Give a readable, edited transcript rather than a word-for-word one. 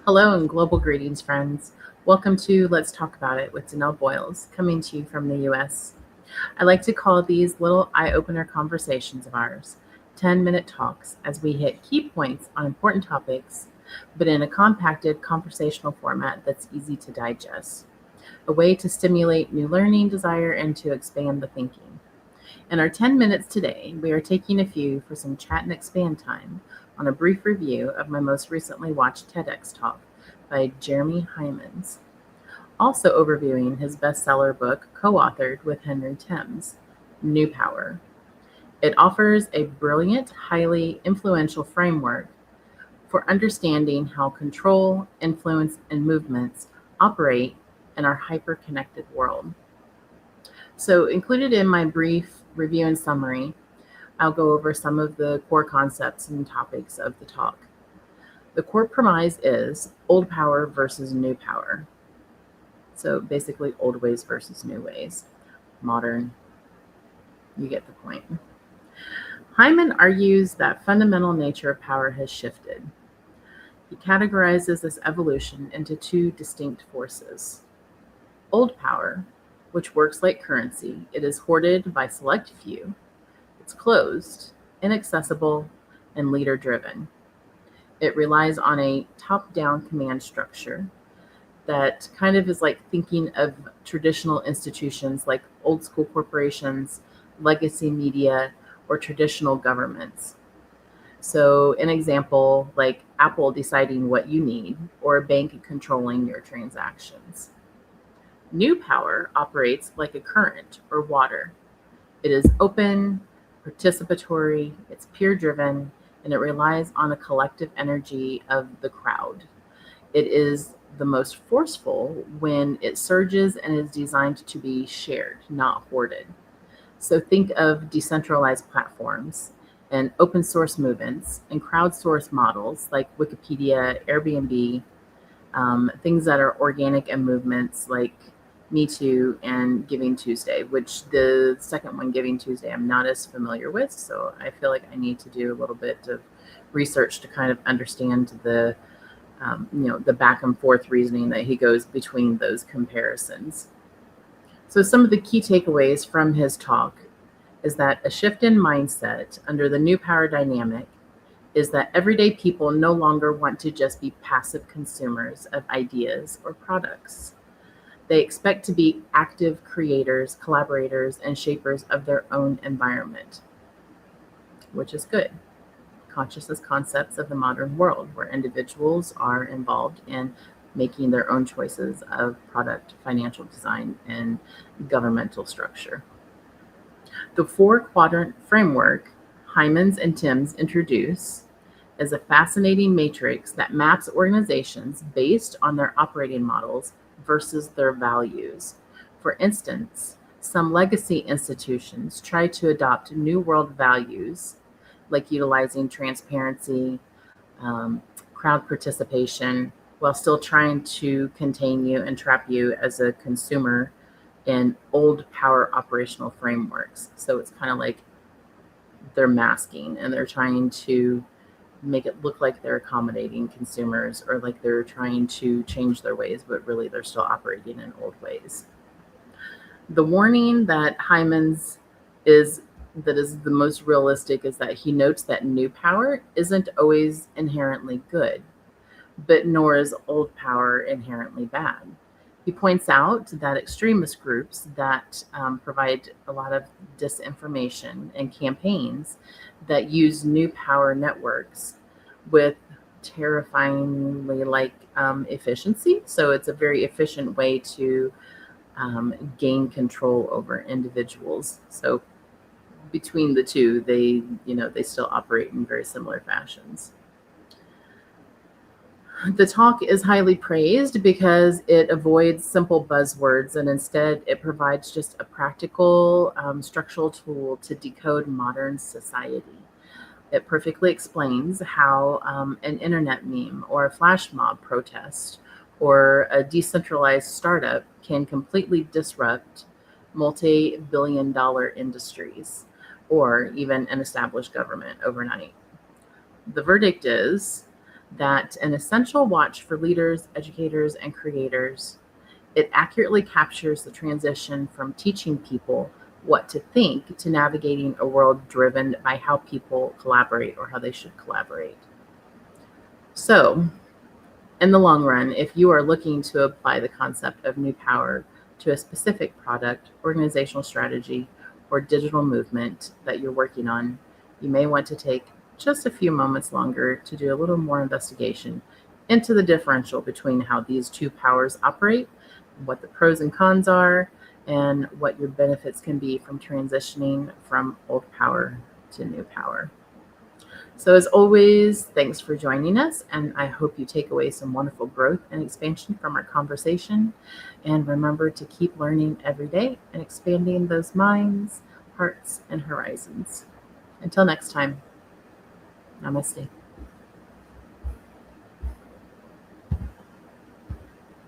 Hello and global greetings, friends. Welcome to Let's Talk About It with Danelle Boyles, coming to you from the US. I like to call these little eye opener conversations of ours 10-minute talks as we hit key points on important topics, but in a compacted conversational format that's easy to digest. A way to stimulate new learning, desire, and to expand the thinking. In our 10 minutes today, we are taking a few for some chat and expand time on a brief review of my most recently watched TEDx talk by Jeremy Heimans, also overviewing his bestseller book co-authored with Henry Timms, New Power. It offers a brilliant, highly influential framework for understanding how control, influence, and movements operate in our hyper-connected world. So, included in my brief review and summary, I'll go over some of the core concepts and topics of the talk. The core premise is old power versus new power. So, basically, old ways versus new ways. Modern, you get the point. Hyman argues that fundamental nature of power has shifted. He categorizes this evolution into two distinct forces. Old power, which works like currency, it is hoarded by select few. It's closed, inaccessible, and leader driven. It relies on a top down command structure that kind of is like thinking of traditional institutions like old school corporations, legacy media, or traditional governments. So, an example like Apple deciding what you need, or a bank controlling your transactions. New power operates like a current or water. It is open, participatory, it's peer driven, and it relies on a collective energy of the crowd. It is the most forceful when it surges and is designed to be shared, not hoarded. So think of decentralized platforms and open source movements and crowdsourced models like Wikipedia, Airbnb, things that are organic and movements like Me Too and Giving Tuesday, which the second one, Giving Tuesday, I'm not as familiar with. So I feel like I need to do a little bit of research to kind of understand the back and forth reasoning that he goes between those comparisons. So some of the key takeaways from his talk is that a shift in mindset under the new power dynamic is that everyday people no longer want to just be passive consumers of ideas or products. They expect to be active creators, collaborators, and shapers of their own environment, which is good. Consciousness concepts of the modern world, where individuals are involved in making their own choices of product, financial design, and governmental structure. The four quadrant framework Hyman's and Timms introduce is a fascinating matrix that maps organizations based on their operating models versus their values. For instance, some legacy institutions try to adopt New World values like utilizing transparency, um, crowd participation, while still trying to contain you and trap you as a consumer in old power operational frameworks. So it's kind of like they're masking and they're trying to make it look like they're accommodating consumers or like they're trying to change their ways, but really they're still operating in old ways. The warning that Hyman's is that is the most realistic is that he notes that new power isn't always inherently good, but nor is old power inherently bad. He points out that extremist groups that provide a lot of disinformation and campaigns that use new power networks with terrifyingly efficiency. So it's a very efficient way to gain control over individuals. So between the two, they still operate in very similar fashions. The talk is highly praised because it avoids simple buzzwords and instead it provides just a practical structural tool to decode modern society. It perfectly explains how an internet meme or a flash mob protest or a decentralized startup can completely disrupt multi-billion-dollar industries or even an established government overnight. The verdict is that an essential watch for leaders, educators, and creators. It accurately captures the transition from teaching people what to think to navigating a world driven by how people collaborate or how they should collaborate. So, in the long run, if you are looking to apply the concept of new power to a specific product, organizational strategy, or digital movement that you're working on, you may want to take just a few moments longer to do a little more investigation into the differential between how these two powers operate, what the pros and cons are, and what your benefits can be from transitioning from old power to new power. So, as always, thanks for joining us, and I hope you take away some wonderful growth and expansion from our conversation. And remember to keep learning every day and expanding those minds, hearts, and horizons. Until next time, namaste.